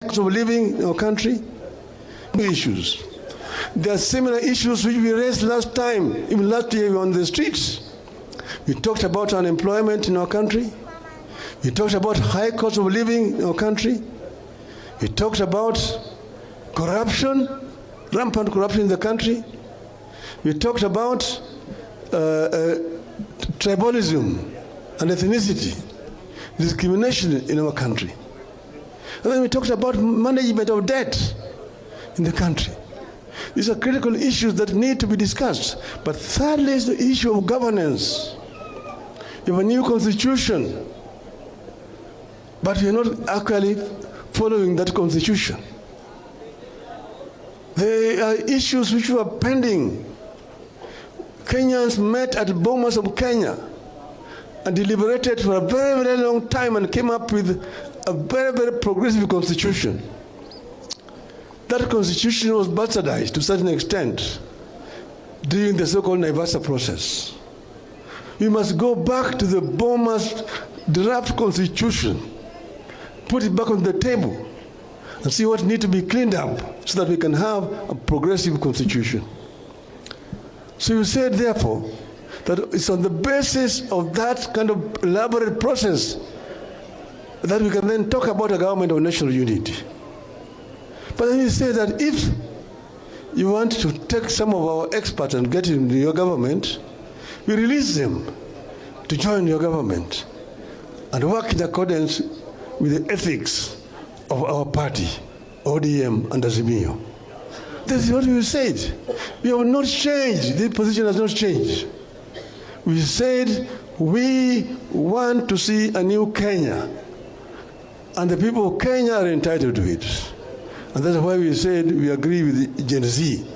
of living in our country, issues. There are similar issues which we raised last time, even last year we were on the streets. We talked about unemployment in our country. We talked about high cost of living in our country. We talked about corruption, rampant corruption in the country. We talked about tribalism and ethnicity, discrimination in our country. And then we talked about management of debt in the country. These are critical issues that need to be discussed. But thirdly is the issue of governance. We have a new constitution, but we are not actually following that constitution. There are issues which were pending. Kenyans met at Bomas of Kenya and deliberated for a very, very long time and came up with a very, very progressive constitution. That constitution was bastardized to a certain extent during the so-called Naivasha process. We must go back to the Bomas draft constitution, put it back on the table, and see what needs to be cleaned up so that we can have a progressive constitution. So you said, therefore, that it's on the basis of that kind of elaborate process that we can then talk about a government of national unity. But then you say that if you want to take some of our experts and get into your government, we release them to join your government and work in accordance with the ethics of our party, ODM and Azimio. This is what we said. We have not changed. This position has not changed. We said we want to see a new Kenya, and the people of Kenya are entitled to it. And that's why we said we agree with Gen Z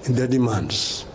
in their demands.